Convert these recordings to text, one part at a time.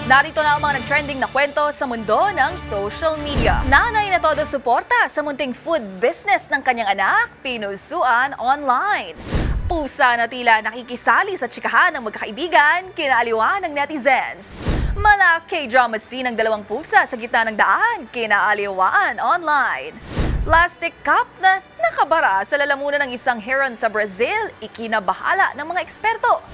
Narito na ang mga nag-trending na kwento sa mundo ng social media. Nanay na todo suporta sa munting food business ng kanyang anak, pinusuan online. Pusa na tila nakikisali sa tsikahan ng magkakaibigan, kinaaliwan ng netizens. Mala K-drama scene ng dalawang pusa sa gitna ng daan, kinaaliwan online. Plastic cup na nakabara sa lalamunan ng isang heron sa Brazil, ikinabahala ng mga eksperto.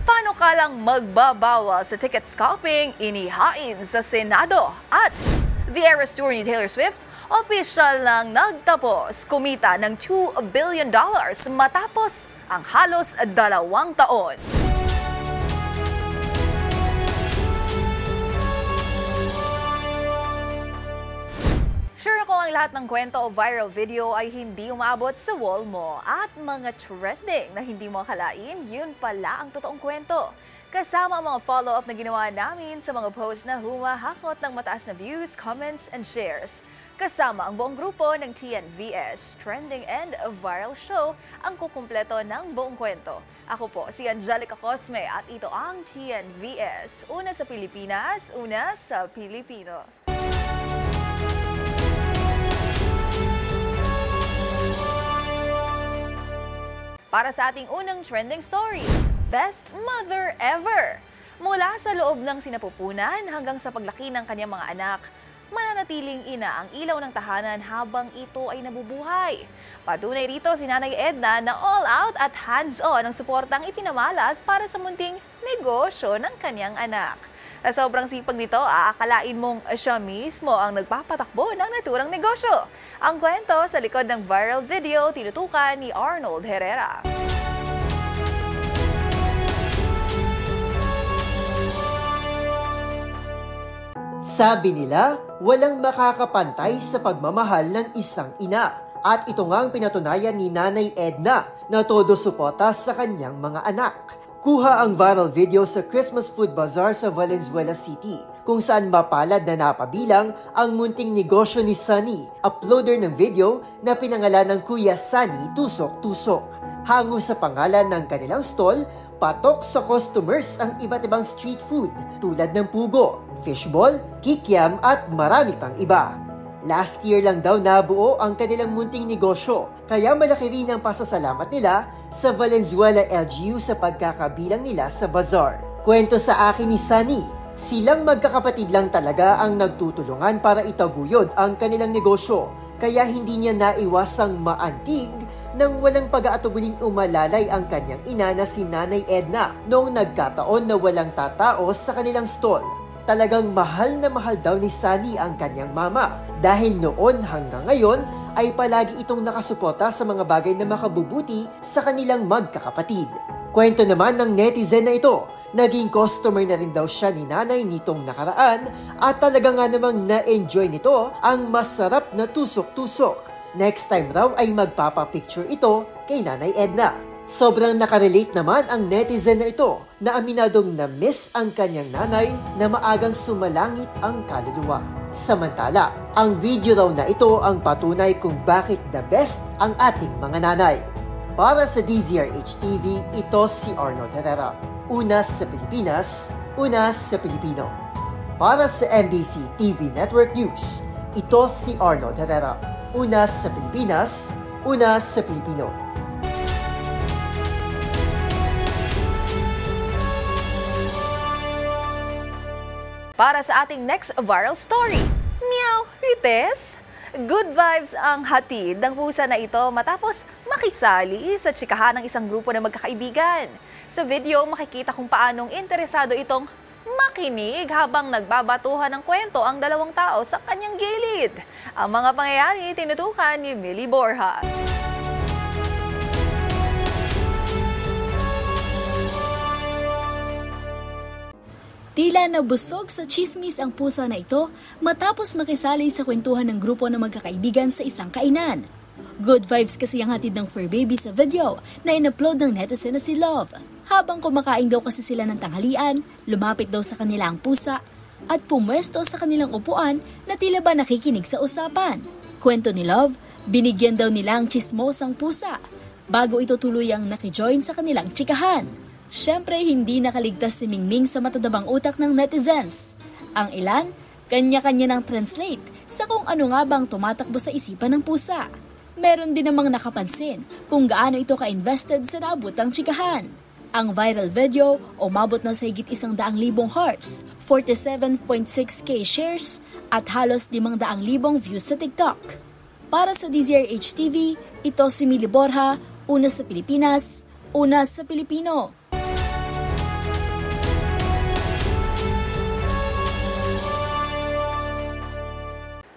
Paano kalang magbabawal sa ticket scalping, inihain sa Senado? At the Eras Tour ni Taylor Swift, opisyal lang nagtapos kumita ng $2 billion matapos ang halos 2 taon. Sure ako ang lahat ng kwento o viral video ay hindi umabot sa wall mo at mga trending na hindi mo akalain, yun pala ang totoong kwento. Kasama ang mga follow-up na ginawa namin sa mga posts na humahakot ng mataas na views, comments, and shares. Kasama ang buong grupo ng TNVS, Trending and Viral Show, ang kukumpleto ng buong kwento. Ako po si Angelica Cosme at ito ang TNVS. Una sa Pilipinas, una sa Pilipino. Para sa ating unang trending story, Best Mother Ever! Mula sa loob ng sinapupunan hanggang sa paglaki ng kanyang mga anak, mananatiling ina ang ilaw ng tahanan habang ito ay nabubuhay. Patunay rito si Nanay Edna na all out at hands-on ang suportang ipinamalas para sa munting negosyo ng kanyang anak. Sa sobrang sipag nito, aakalain mong siya mismo ang nagpapatakbo ng naturang negosyo. Ang kwento sa likod ng viral video tinutukan ni Arnold Herrera. Sabi nila, walang makakapantay sa pagmamahal ng isang ina. At ito nga ang pinatunayan ni Nanay Edna na todo suporta sa kanyang mga anak. Kuha ang viral video sa Christmas Food Bazaar sa Valenzuela City, kung saan mapalad na napabilang ang munting negosyo ni Sunny, uploader ng video na pinangalan ng Kuya Sunny Tusok-Tusok. Hango sa pangalan ng kanilang stall, patok sa customers ang iba't ibang street food tulad ng pugo, fishball, kikiam at marami pang iba. Last year lang daw nabuo ang kanilang munting negosyo, kaya malaki rin ang pasasalamat nila sa Valenzuela LGU sa pagkakabilang nila sa bazaar. Kwento sa akin ni Sunny, silang magkakapatid lang talaga ang nagtutulungan para itaguyod ang kanilang negosyo, kaya hindi niya naiwasang maantig nang walang pag-aatuguling umalalay ang kanyang ina na si Nanay Edna noong nagkataon na walang tatao sa kanilang stall. Talagang mahal na mahal daw ni Sunny ang kanyang mama dahil noon hanggang ngayon ay palagi itong nakasuporta sa mga bagay na makabubuti sa kanilang magkakapatid. Kwento naman ng netizen na ito, naging customer na rin daw siya ni nanay nitong nakaraan at talaga nga namang na-enjoy nito ang masarap na tusok-tusok. Next time raw ay magpapapicture ito kay Nanay Edna. Sobrang nakarelate naman ang netizen na ito na aminadong na-miss ang kanyang nanay na maagang sumalangit ang kaluluwa. Samantala, ang video raw na ito ang patunay kung bakit the best ang ating mga nanay. Para sa DZRH TV, ito si Arnold Herrera. Una sa Pilipinas, una sa Pilipino. Para sa MBC TV Network News, ito si Arnold Herrera. Una sa Pilipinas, una sa Pilipino. Para sa ating next viral story, Meow Rites! Good vibes ang hatid ng pusa na ito matapos makisali sa tsikahan ng isang grupo ng magkakaibigan. Sa video, makikita kung paanong interesado itong makinig habang nagbabatuhan ng kwento ang dalawang tao sa kanyang gilid. Ang mga pangyayari tinutukan ni Millie Borja. Tila nabusog sa chismis ang pusa na ito matapos makisali sa kwentuhan ng grupo ng magkakaibigan sa isang kainan. Good vibes kasi ang hatid ng fur baby sa video na in-upload ng netizen na si Love. Habang kumakain daw kasi sila ng tanghalian, lumapit daw sa kanila ang pusa at pumwesto sa kanilang upuan na tila ba nakikinig sa usapan. Kwento ni Love, binigyan daw nila ang chismosang pusa bago ito tuluyang nakijoin sa kanilang tsikahan. Siyempre, hindi nakaligtas si Mingming sa matadabang utak ng netizens. Ang ilan, kanya-kanya ng translate sa kung ano nga bang tumatakbo sa isipan ng pusa. Meron din namang nakapansin kung gaano ito ka-invested sa naabotang tsikahan. Ang viral video, umabot na sa higit 100,000 hearts, 47.6k shares, at halos 500,000 views sa TikTok. Para sa DZRH TV, ito si Mili Borja, una sa Pilipinas, una sa Pilipino.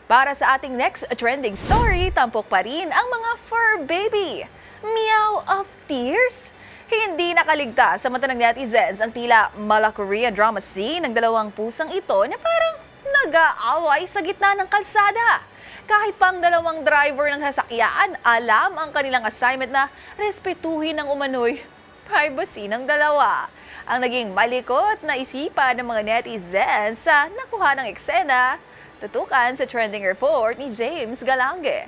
Para sa ating next trending story, tampok pa rin ang mga fur baby. Meow of tears? Hindi nakaligtas sa mata ng netizens ang tila mala-Korean drama scene ng dalawang pusang ito na parang nag-aaway sa gitna ng kalsada. Kahit pang dalawang driver ng sasakyan, alam ang kanilang assignment na respetuhin ang umano'y privacy ng dalawa. Ang naging malikot na isipan ng mga netizens sa nakuha ng eksena, tutukan sa trending report ni James Galange.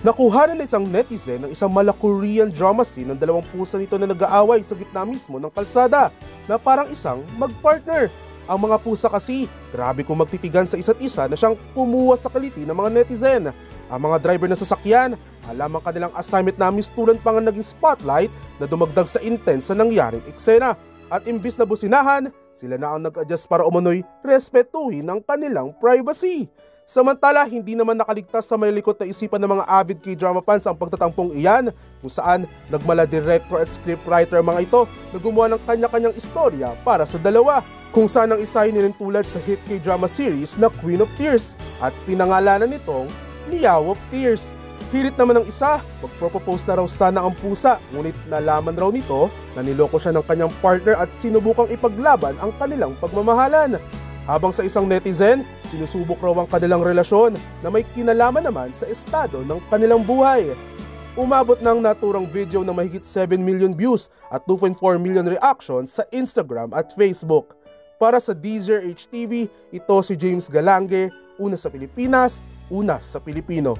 Nakuha ng isang netizen ng isang mala-Korean drama scene ng dalawang pusa nito na nag-aaway sa gitna mismo ng kalsada na parang isang mag-partner. Ang mga pusa kasi, grabe kung magtitigan sa isa't isa na siyang kumuha sa kaliti ng mga netizen. Ang mga driver ng sasakyan, alam ang kanilang assignment na mistulan pa nga naging spotlight na dumagdag sa intense sa nangyaring eksena. At imbis na businahan, sila na ang nag-adjust para umano'y respetuhin ang kanilang privacy. Samantala, hindi naman nakaligtas sa malilikot na isipan ng mga avid K-drama fans ang pagtatampong iyan kung saan nagmala director at scriptwriter ang mga ito na gumawa ng kanya-kanyang istorya para sa dalawa. Kung saan ang isa ay nilintulad sa hit K-drama series na Queen of Tears at pinangalanan nitong Meow of Tears. Hirit naman ng isa, magpropose na raw sana ang pusa, ngunit nalaman raw nito na niloko siya ng kanyang partner at sinubukang ipaglaban ang kanilang pagmamahalan. Habang sa isang netizen, sinusubok raw ang kanilang relasyon na may kinalaman naman sa estado ng kanilang buhay. Umabot ng naturang video na mahigit 7 million views at 2.4 million reactions sa Instagram at Facebook. Para sa DZRH TV, ito si James Galange, una sa Pilipinas, una sa Pilipino.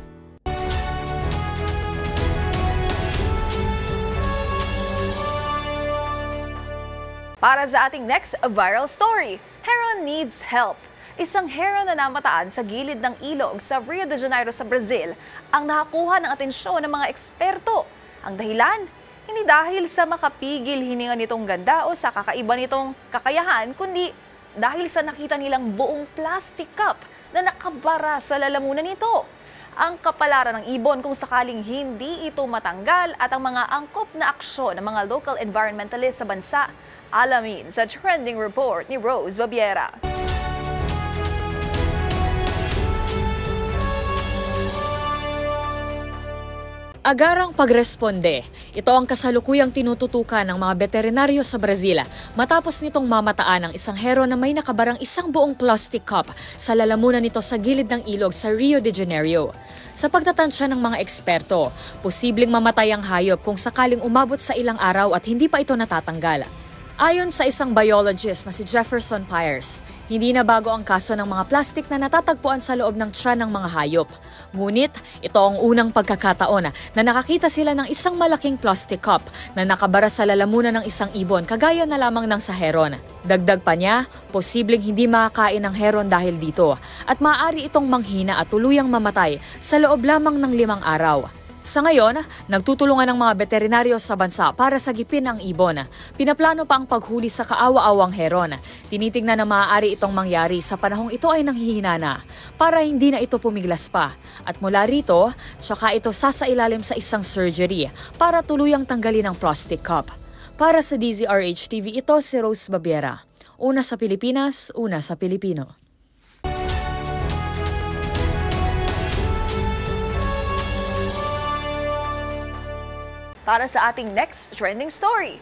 Para sa ating next viral story, heron needs help. Isang heron na namataan sa gilid ng ilog sa Rio de Janeiro sa Brazil ang nakakuha ng atensyon ng mga eksperto. Ang dahilan, hindi dahil sa makapigil hininga nitong ganda o sa kakaiba nitong kakayahan, kundi dahil sa nakita nilang buong plastic cup na nakabara sa lalamunan nito. Ang kapalaran ng ibon kung sakaling hindi ito matanggal at ang mga angkop na aksyon ng mga local environmentalists sa bansa, alamin sa trending report ni Rose Babiera. Agarang pagresponde. Ito ang kasalukuyang tinututukan ng mga veterinaryo sa Brazil matapos nitong mamataan ang isang heron na may nakabarang isang buong plastic cup sa lalamunan nito sa gilid ng ilog sa Rio de Janeiro. Sa pagtatansya ng mga eksperto, posibleng mamatay ang hayop kung sakaling umabot sa ilang araw at hindi pa ito natatanggal. Ayon sa isang biologist na si Jefferson Pires, hindi na bago ang kaso ng mga plastik na natatagpuan sa loob ng tiyan ng mga hayop. Ngunit, ito ang unang pagkakataon na nakakita sila ng isang malaking plastic cup na nakabara sa lalamunan ng isang ibon kagaya na lamang ng sa heron. Dagdag pa niya, posibleng hindi makakain ng heron dahil dito at maaari itong manghina at tuluyang mamatay sa loob lamang ng 5 araw. Sa ngayon, nagtutulungan ng mga veterinaryo sa bansa para sagipin ang ibon. Pinaplano pa ang paghuli sa kaawa-awang heron. Tinitingnan na maaari itong mangyari sa panahong ito ay nanghihina na para hindi na ito pumiglas pa. At mula rito, tsaka ito sasailalim sa isang surgery para tuluyang tanggalin ang plastic cup. Para sa DZRH TV, ito si Rose Babiera. Una sa Pilipinas, una sa Pilipino. Para sa ating next trending story,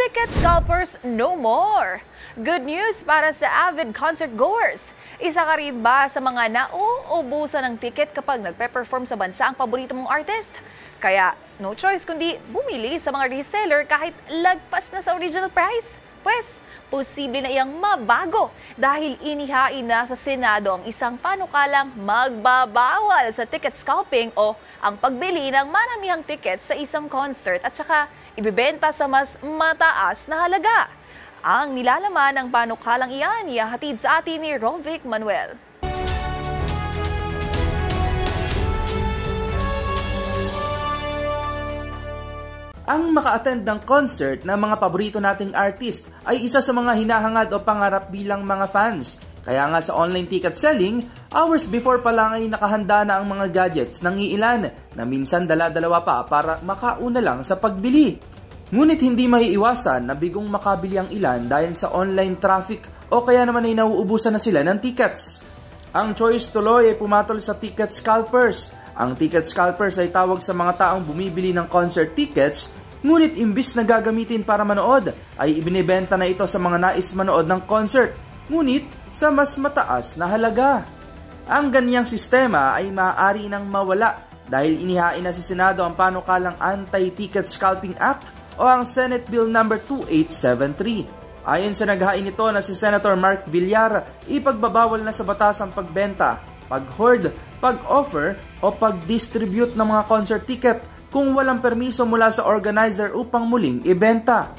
Ticket scalpers no more! Good news para sa avid concert goers. Isa ka rin ba sa mga nauubusan ng ticket kapag nagpe-perform sa bansa ang paborito mong artist? Kaya no choice kundi bumili sa mga reseller kahit lagpas na sa original price? Pwes, posible na iyang mabago dahil inihain na sa Senado ang isang panukalang magbabawal sa ticket scalping o ang pagbili ng maramihang tickets sa isang concert at saka ibebenta sa mas mataas na halaga. Ang nilalaman ng panukalang iyan, ihahatid sa atin ni Rovic Manuel. Ang maka-attend ng concert ng mga paborito nating artist ay isa sa mga hinahangad o pangarap bilang mga fans. Kaya nga sa online ticket selling, hours before pa lang ay nakahanda na ang mga gadgets ng iilan na minsan dala-dalawa pa para makauna lang sa pagbili. Ngunit hindi maiiwasan na bigong makabili ang ilan dahil sa online traffic o kaya naman ay nauubusan na sila ng tickets. Ang choice tuloy ay pumatol sa ticket scalpers. Ang ticket scalpers ay tawag sa mga taong bumibili ng concert tickets, ngunit imbis na gagamitin para manood, ay ibinibenta na ito sa mga nais manood ng concert, ngunit sa mas mataas na halaga. Ang ganyang sistema ay maaari nang mawala dahil inihain na sa Senado ang panukalang Anti-Ticket Scalping Act o ang Senate Bill No. 2873. Ayon sa naghain nito na si Senator Mark Villar, ipagbabawal na sa batas ang pagbenta, pag-hoard, pag-offer o pag-distribute ng mga concert ticket kung walang permiso mula sa organizer upang muling ibenta.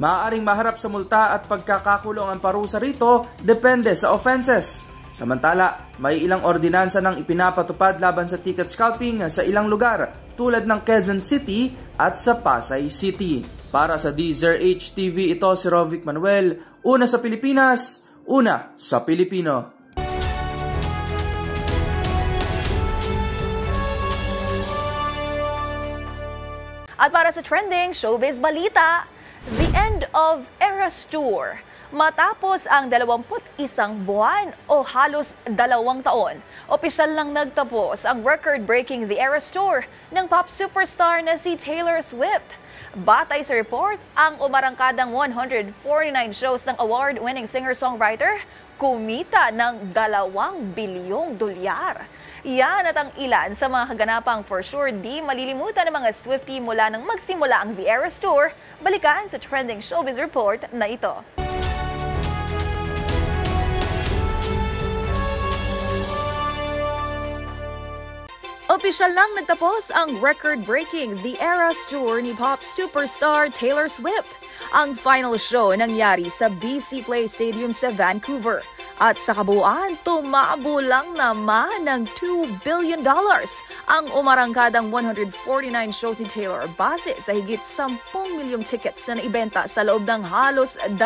Maaaring maharap sa multa at pagkakakulong ang parusa rito depende sa offenses. Samantala, may ilang ordinansa nang ipinapatupad laban sa ticket scalping sa ilang lugar tulad ng Quezon City at sa Pasay City. Para sa DZRH TV, ito si Rovic Manuel, una sa Pilipinas, una sa Pilipino. At para sa trending showbiz balita, the end of Eras Tour. Matapos ang 21 buwan o halos 2 taon, opisyal lang nagtapos ang record-breaking The Eras Tour ng pop superstar na si Taylor Swift. Batay sa report, ang umarangkadang 149 shows ng award-winning singer-songwriter kumita ng $2 bilyong. Yan at ang ilan sa mga kaganapang for sure di malilimutan ng mga Swiftie mula nang magsimula ang The Eras Tour. Balikan sa trending showbiz report na ito. Opisyal lang nagtapos ang record-breaking The Eras Tour ni pop superstar Taylor Swift. Ang final show nangyari sa BC Place Stadium sa Vancouver. At sa kabuuan, tumabo lang naman ng $2 billion ang umarangkadang 149 shows ni Taylor base sa higit 10 milyong tickets na naibenta sa loob ng halos 2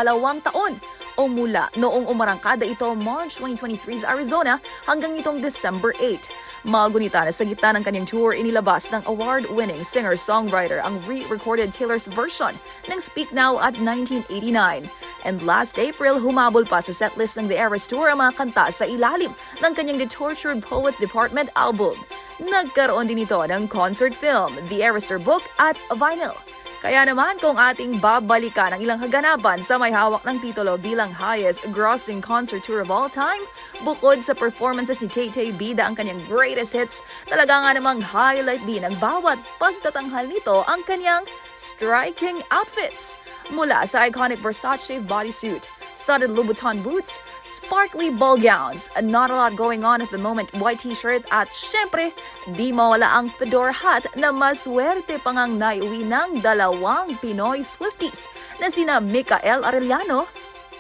taon o mula noong umarangkada ito March 2023 sa Arizona hanggang itong December 8. Magunita na sa gitna ng kanyang tour, inilabas ng award-winning singer-songwriter ang re-recorded Taylor's version ng Speak Now at 1989. And last April, humabol pa sa setlist ng The Eras Tour ang mga kanta sa ilalim ng kanyang The Tortured Poets Department album. Nagkaroon din ito ng concert film, The Eras Tour book at vinyl. Kaya naman kung ating babalikan ang ilang kaganapan sa may hawak ng titulo bilang highest grossing concert tour of all time, bukod sa performances ni Tay-Tay bida ang kanyang greatest hits, talaga nga namang highlight din ang bawat pagtatanghal nito ang kanyang striking outfits. Mula sa iconic Versace bodysuit, studded Louboutin boots, sparkly ball gowns, not a lot going on at the moment, white t-shirt at syempre, di mawala ang fedora hat na maswerte pang ang naiuwi ng 2 Pinoy Swifties na sina Micael Arellano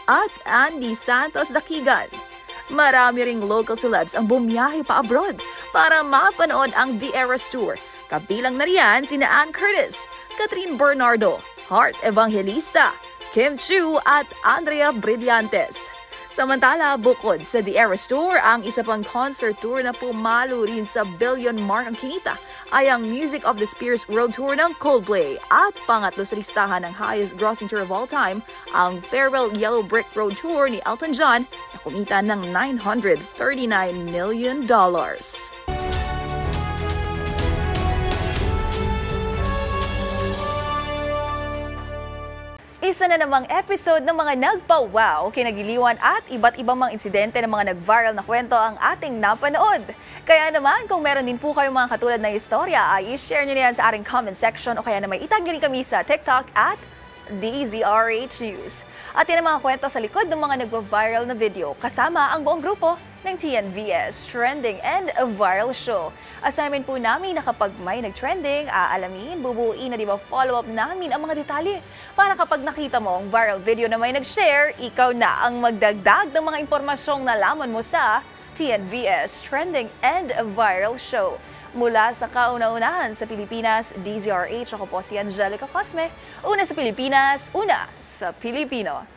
at Andy Santos Dakigan. Marami ring local celebs ang bumiyahe pa abroad para mapanood ang The Eras Tour. Kabilang na riyan sina Ann Curtis, Catherine Bernardo, Heart Evangelista, Kim Chiu at Andrea Brillantes. Samantala, bukod sa The Eras Tour, ang isa pang concert tour na pumalo rin sa billion mark ang kinita ay ang Music of the Spheres World Tour ng Coldplay at pangatlo sa listahan ng highest grossing tour of all time, ang Farewell Yellow Brick Road Tour ni Elton John na kumita ng $939 million. Isa na namang episode ng mga nagpa-wow, kinagiliwan at iba't ibang mga insidente ng mga nag-viral na kwento ang ating napanood. Kaya naman, kung meron din po kayong mga katulad na istorya, ay i-share nyo na yan sa ating comment section o kaya naman itag nyo rin kami sa TikTok at DZRH News. At yan ang mga kwento sa likod ng mga nagpa-viral na video kasama ang buong grupo ng TNVS Trending and a Viral Show. Assignment po namin na kapag may nag-trending, aalamin, bubuuin na follow-up namin ang mga detalye para kapag nakita mo ang viral video na may nag-share, ikaw na ang magdagdag ng mga impormasyong nalaman mo sa TNVS Trending and a Viral Show. Mula sa kauna-unahan sa Pilipinas, DZRH, ako po si Angelica Cosme. Una sa Pilipinas, una sa Pilipino.